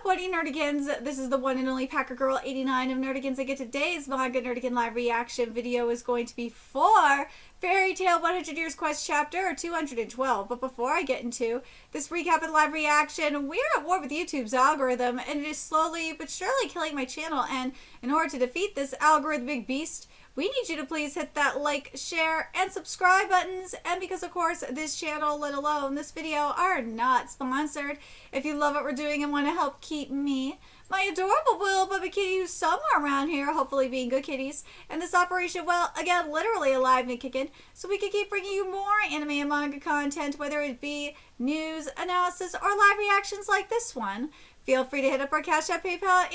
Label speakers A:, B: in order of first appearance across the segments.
A: Morning Nerdigans, this is the one and only Packer Girl 89 of Nerdigans, and today's Manga Nerdigan live reaction video is going to be for Fairy Tail 100 Years Quest Chapter 212. But before I get into this recap and live reaction, we're at war with YouTube's algorithm, and it is slowly but surely killing my channel. And in order to defeat this algorithmic beast, we need you to please hit that like, share, and subscribe buttons. And because, of course, this channel, let alone this video, are not sponsored, if you love what we're doing and want to help keep me, my adorable little puppy kitty who's somewhere around here, hopefully being good kitties, and this operation, well, again, literally alive and kicking, so we can keep bringing you more anime and manga content, whether it be news, analysis, or live reactions like this one. Feel free to hit up our Cash App, PayPal,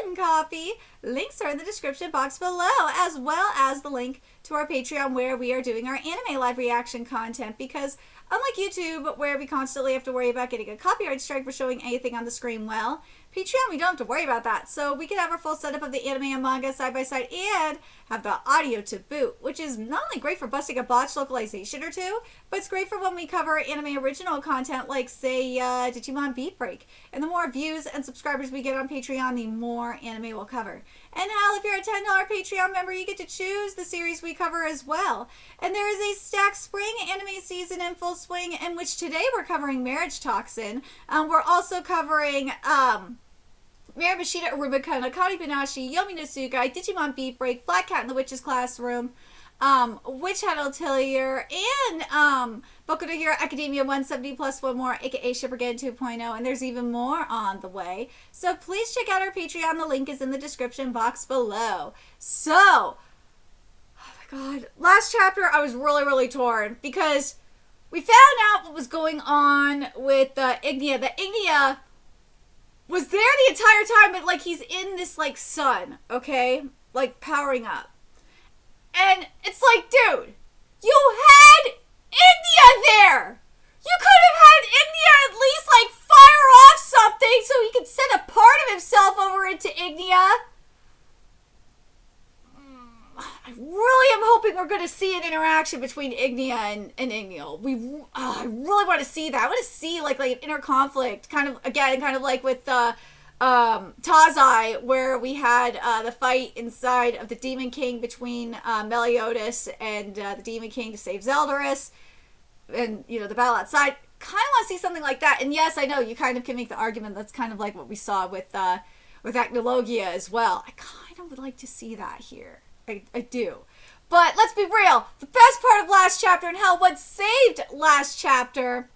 A: and Coffee. Links are in the description box below, as well as the link to our Patreon where we are doing our anime live reaction content, because unlike YouTube, where we constantly have to worry about getting a copyright strike for showing anything on the screen, well, Patreon, we don't have to worry about that. So we can have our full setup of the anime and manga side by side and have the audio to boot, which is not only great for busting a botched localization or two, but it's great for when we cover anime original content like, say, Digimon Beat Break. And the more views and subscribers we get on Patreon, the more anime we'll cover. And hell, if you're a $10 Patreon member, you get to choose the series we cover as well. And there is a stacked spring anime season in full swing, in which today we're covering Marriage Toxin. We're also covering Mirabashita Urubika, Nakari Banashi, Yomi no Tsugai, Digimon Beat Break, Black Cat in the Witch's Classroom, Witch Hat Atelier, and Boku no Hero Academia 170 plus one more, aka Shippergen 2.0, and there's even more on the way. So please check out our Patreon. The link is in the description box below. So, oh my god, last chapter I was really torn because we found out what was going on with Ignia. The Ignia was there the entire time, but like he's in this like sun, okay? Like powering up. And it's like, dude, you had Ignia there! You could have had Ignia at least like fire off something so he could send a part of himself over into Ignia. I really am hoping we're going to see an interaction between Ignia and Igneel. I really want to see that. I want to see like an inner conflict, kind of like with Tazai, where we had the fight inside of the Demon King between Meliodas and the Demon King to save Zeldaris, and you know the battle outside. Kind of want to see something like that. And yes, I know you kind of can make the argument that's kind of like what we saw with Acnologia as well. I kind of would like to see that here. I do. But let's be real. The best part of last chapter, and hell, what saved last chapter,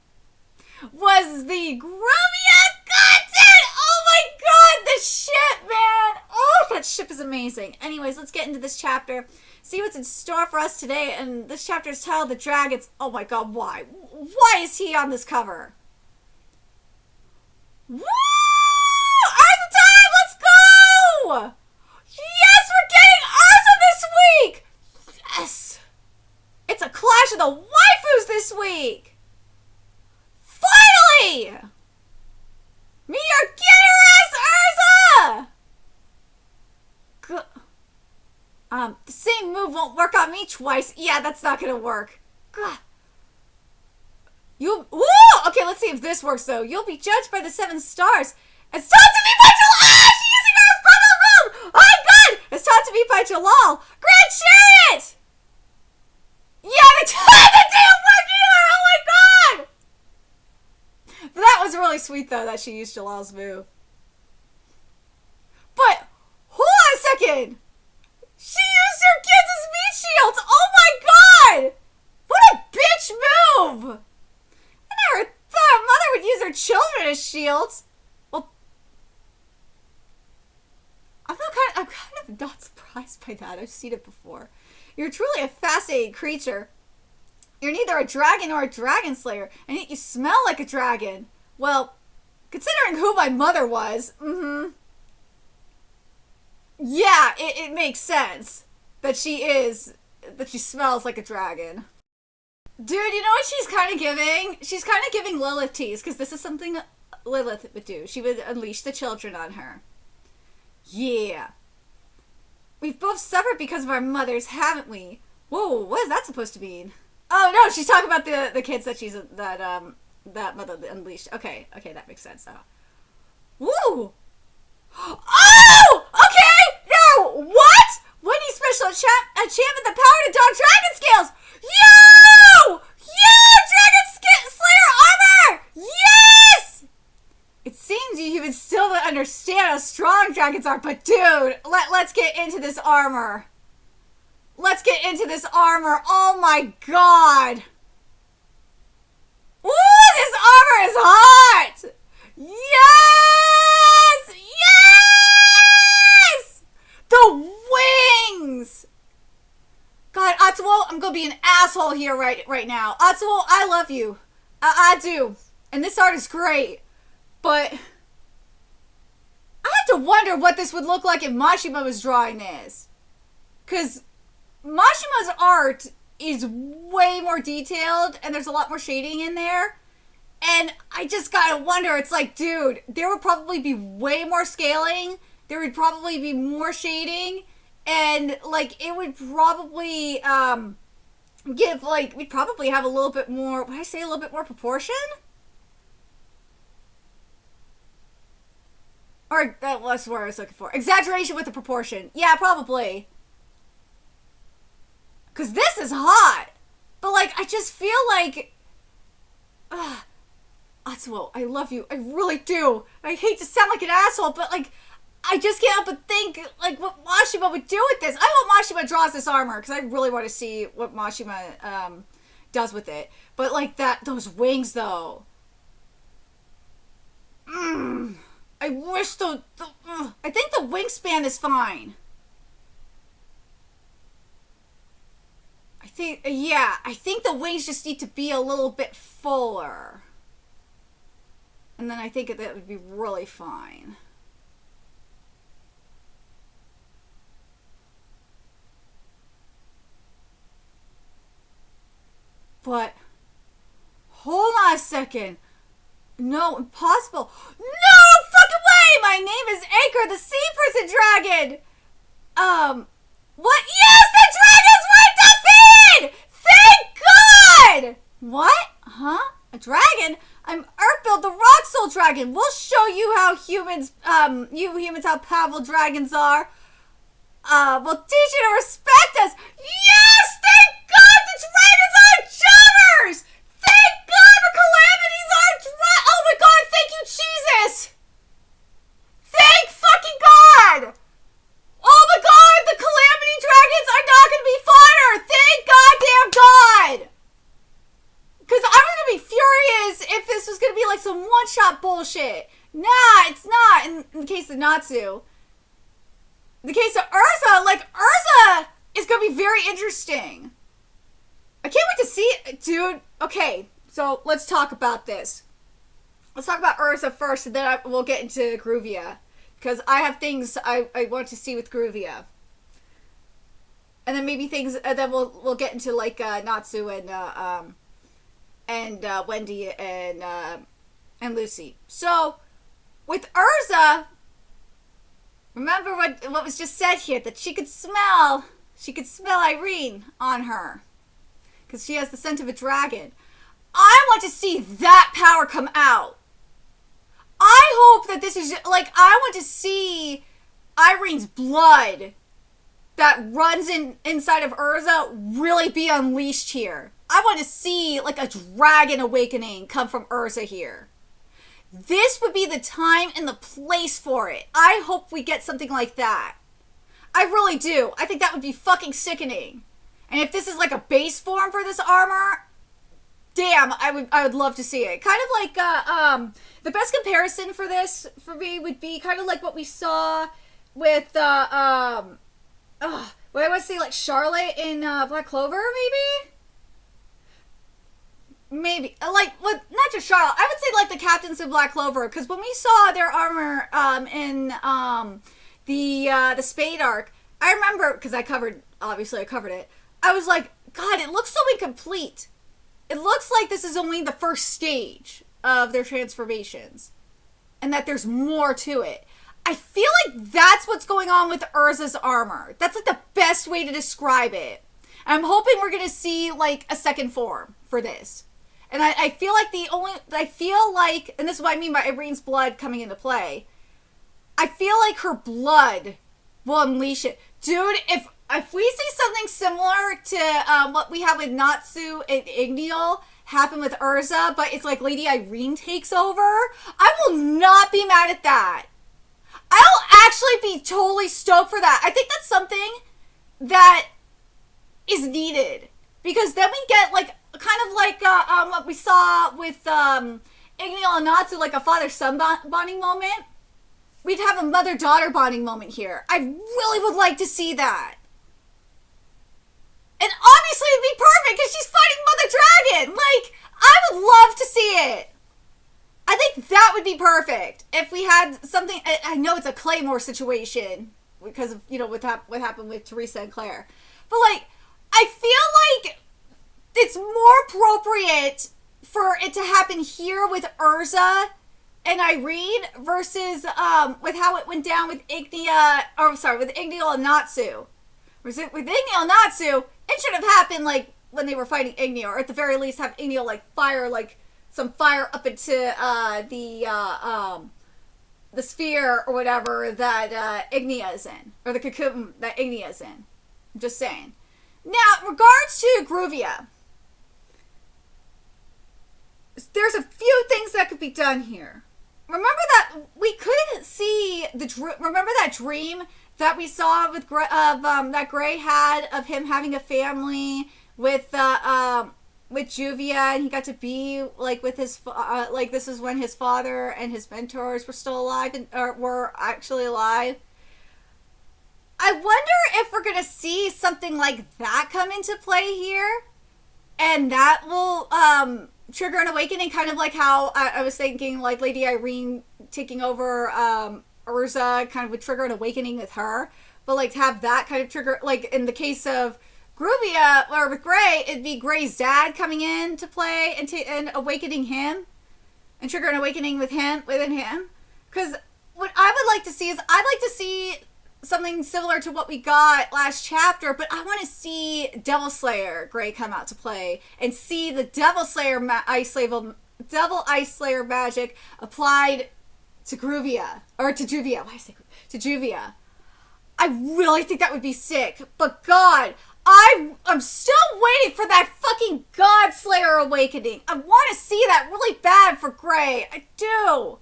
A: was the Grumia content! Oh my god, the ship, man! Oh, that ship is amazing. Anyways, let's get into this chapter. See what's in store for us today. And this chapter is titled The Dragons. Oh my god, why? Why is he on this cover? Woo! Arthur time! Let's go! Yes, we're getting Arthur this week! Yes! It's a clash of the waifus this week! Finally! Meteor, get her ass, Urza! The same move won't work on me twice. Yeah, that's not gonna work. Woo! Okay, let's see if this works though. You'll be judged by the 7 stars. It's taught to me by Jalal! She's using her final move! Oh my god! It's taught to me by Jalal! Grand Chariot! Yeah, that didn't work either! Oh my god! But that was really sweet though that she used Jalal's move. But hold on a second! She used her kids as meat shields! Oh my god! What a bitch move! I never thought a mother would use her children as shields. Well, I'm kind of not surprised by that. I've seen it before. You're truly a fascinating creature. You're neither a dragon nor a dragon slayer, and yet you smell like a dragon. Well, considering who my mother was, yeah, it makes sense that she smells like a dragon. Dude, you know what she's kind of giving? She's kind of giving Lilith tease, because this is something Lilith would do. She would unleash the children on her. Yeah. We've both suffered because of our mothers, haven't we? Whoa, what is that supposed to mean? Oh no, she's talking about the kids that that mother unleashed. Okay, that makes sense now. Woo! It seems you even still don't understand how strong dragons are, but dude, let's get into this armor. Let's get into this armor. Oh my god. Ooh, this armor is hot! Yes! Yes! The wings! God, Atsuo, I'm gonna be an asshole here right now. Atsuo, I love you. I do. And this art is great. But I have to wonder what this would look like if Mashima was drawing this. Because Mashima's art is way more detailed and there's a lot more shading in there. And I just gotta wonder, it's like, dude, there would probably be way more scaling. There would probably be more shading. And, like, it would probably give, like, we'd probably have a little bit more, would I say a little bit more proportion? Or, that's what I was looking for. Exaggeration with the proportion. Yeah, probably. Because this is hot. But, like, I just feel like... Atsuo, I love you. I really do. I hate to sound like an asshole, but, like, I just can't help but think, like, what Mashima would do with this. I hope Mashima draws this armor, because I really want to see what Mashima does with it. But, like, those wings, though. I wish I think the wingspan is fine. I think the wings just need to be a little bit fuller. And then I think that would be really fine. But, hold on a second. No, impossible. No fucking way! My name is Anchor, the sea person dragon! What? Yes, the dragon's right to feed! Thank God! What? Huh? A dragon? I'm Earthbuild, the rock soul dragon. We'll show you how humans, how powerful dragons are. We'll teach you to respect us. Yes! Thank God the dragons are jumpers! Thank God the calamities are oh my God, thank you, Jesus! Thank fucking God! Oh my God, the calamity dragons are not gonna be fodder! Thank goddamn God! Because I was gonna be furious if this was gonna be like some one-shot bullshit. Nah, it's not in the case of Natsu. In the case of Urza, like, Urza is gonna be very interesting. I can't wait to see it, dude. Okay, so let's talk about this. Let's talk about Urza first, and then we'll get into Gruvia. Because I have things I want to see with Gruvia. And then maybe things, and then we'll get into, like, Natsu and Wendy and Lucy. So, with Urza, remember what was just said here, that she could smell Irene on her. Because she has the scent of a dragon. I want to see that power come out. I hope that this is, like, I want to see Irene's blood that runs inside of Urza really be unleashed here. I want to see, like, a dragon awakening come from Urza here. This would be the time and the place for it. I hope we get something like that. I really do. I think that would be fucking sickening. And if this is like a base form for this armor, damn, I would love to see it. Kind of like the best comparison for this for me would be kind of like what we saw with what I want to say, like Charlotte in Black Clover, maybe like, well, not just Charlotte. I would say like the captains in Black Clover, because when we saw their armor in the Spade arc, I remember, because I covered it. I was like, God, it looks so incomplete. It looks like this is only the first stage of their transformations, and that there's more to it. I feel like that's what's going on with Urza's armor. That's like the best way to describe it. And I'm hoping we're gonna see like a second form for this. And I feel like and this is what I mean by Irene's blood coming into play. I feel like her blood will unleash it. Dude, if we see something similar to what we have with Natsu and Igneal happen with Urza, but it's like Lady Irene takes over, I will not be mad at that. I'll actually be totally stoked for that. I think that's something that is needed, because then we get like kind of like what we saw with Igneo and Natsu, like a father-son bonding moment. We'd have a mother-daughter bonding moment here. I really would like to see that. And obviously it'd be perfect because she's fighting Mother Dragon. Like, I would love to see it. I think that would be perfect if we had something. I know it's a Claymore situation because of, you know, what happened with Teresa and Claire. But, like, I feel like it's more appropriate for it to happen here with Urza and Irene versus with how it went down with with Igneo and Natsu. With Igneo and Natsu, it should have happened like when they were fighting Igneo, or at the very least have Igneo like fire like some fire up into the sphere or whatever that Ignea is in, or the cocoon that Ignea is in. I'm just saying. Now, in regards to Gruvia, there's a few things that could be done here. Remember that we could see remember that dream that we saw with that Gray had of him having a family with Juvia, and he got to be like with his like this is when his father and his mentors were still alive or were actually alive. I wonder if we're gonna see something like that come into play here, and that will trigger an awakening, kind of like how I was thinking, like Lady Irene taking over Urza kind of would trigger an awakening with her, but like to have that kind of trigger, like in the case of Gruvia or with Gray, it'd be Gray's dad coming in to play and awakening him and trigger an awakening within him. Because what I would like to see is I'd like to see something similar to what we got last chapter, but I want to see Devil Slayer Gray come out to play and see the Devil Slayer Ice Slayer magic applied to Gruvia, or to Juvia. Why say to Juvia? I really think that would be sick. But God, I'm still waiting for that fucking God Slayer awakening. I want to see that really bad for Gray. I do.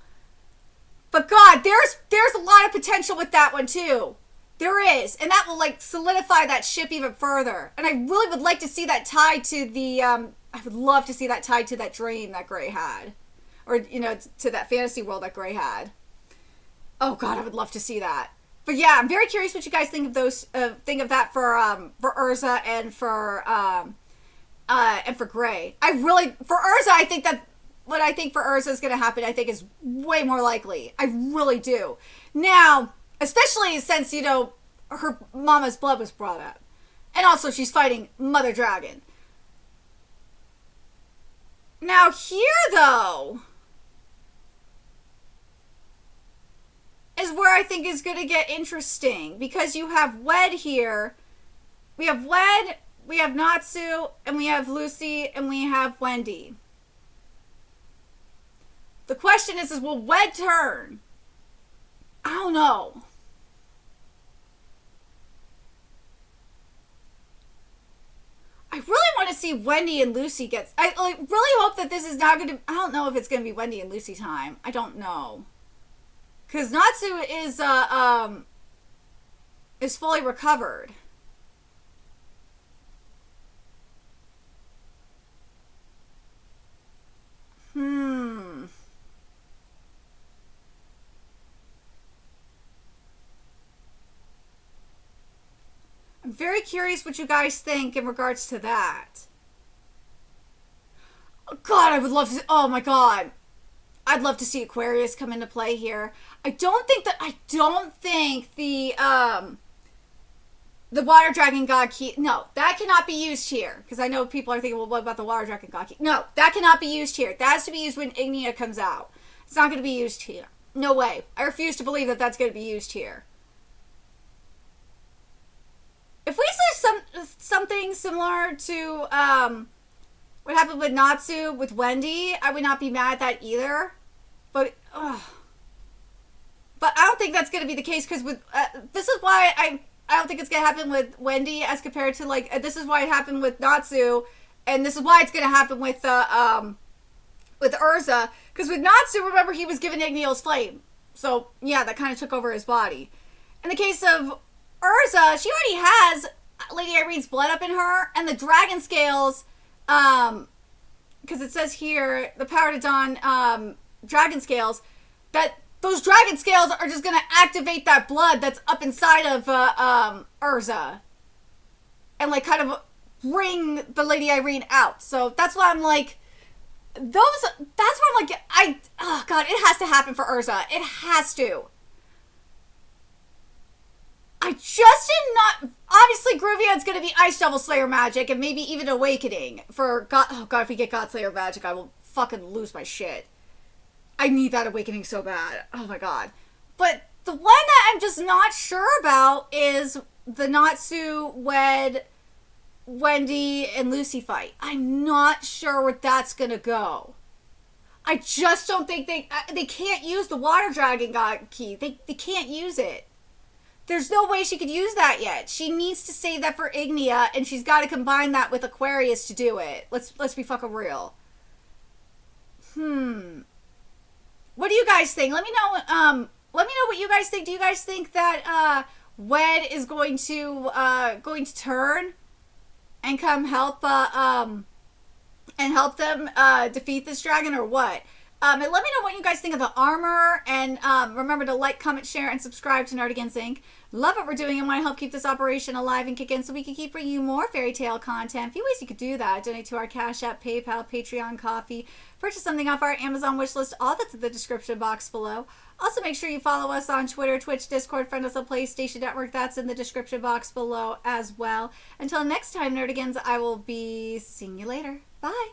A: But God, there's a lot of potential with that one too. There is, and that will like solidify that ship even further. And I really would like to see that tied to the. I would love to see that tied to that dream that Gray had, or you know, to that fantasy world that Gray had. Oh God, I would love to see that. But yeah, I'm very curious what you guys think of those. Think of that for Urza and for Gray. I really for Urza, I think that. What I think for Urza is going to happen, I think is way more likely. I really do. Now, especially since, you know, her mama's blood was brought up. And also she's fighting Mother Dragon. Now here, though, is where I think is going to get interesting. Because you have Wed here. We have Wed, we have Natsu, and we have Lucy, and we have Wendy. The question is will Wed turn? I don't know. I really want to see Wendy and Lucy get. I really hope that this is not going to. I don't know if it's going to be Wendy and Lucy time. I don't know. Because Natsu is fully recovered. I'm very curious what you guys think in regards to that. Oh God, I would love to. Oh my God, I'd love to see Aquarius come into play here. I don't think the Water Dragon God Key. No, that cannot be used here because I know people are thinking, well, what about the Water Dragon God Key? No, that cannot be used here. That has to be used when Ignea comes out. It's not going to be used here. No way. I refuse to believe that that's going to be used here. If we see something similar to what happened with Natsu with Wendy, I would not be mad at that either. But I don't think that's going to be the case because with this is why I don't think it's going to happen with Wendy as compared to like this is why it happened with Natsu And this is why it's going to happen with Urza. Because with Natsu, remember, he was given Igneal's flame. So, yeah, that kind of took over his body. In the case of Urza, she already has Lady Irene's blood up in her. And the dragon scales, because it says here, the Power to Dawn dragon scales, that those dragon scales are just going to activate that blood that's up inside of Urza. And, like, kind of bring the Lady Irene out. So that's why I'm like, that's why I'm like, oh god, it has to happen for Urza. It has to. I just did not, obviously Gruvion's going to be Ice Devil Slayer magic and maybe even Awakening for God. Oh god, if we get God Slayer magic, I will fucking lose my shit. I need that Awakening so bad. Oh my god. But the one that I'm just not sure about is the Natsu wed Wendy and Lucy fight. I'm not sure where that's gonna go. I just don't think they can't use the water dragon god key. They can't use it. There's no way she could use that yet. She needs to save that for Ignia, and she's got to combine that with Aquarius to do it. Let's be fucking real. What do you guys think? Let me know. Let me know what you guys think. Do you guys think that Wed is going to turn and come help them defeat this dragon, or what? And let me know what you guys think of the armor, and remember to like, comment, share, and subscribe to Nerdigans Inc. Love what we're doing and want to help keep this operation alive and kick in so we can keep bringing you more fairy tale content. A few ways you could do that: donate to our Cash App, PayPal, Patreon, Coffee, purchase something off our Amazon wishlist. All that's in the description box below. Also, make sure you follow us on Twitter, Twitch, Discord, friend us on PlayStation Network. That's in the description box below as well. Until next time, Nerdigans, I will be seeing you later. Bye.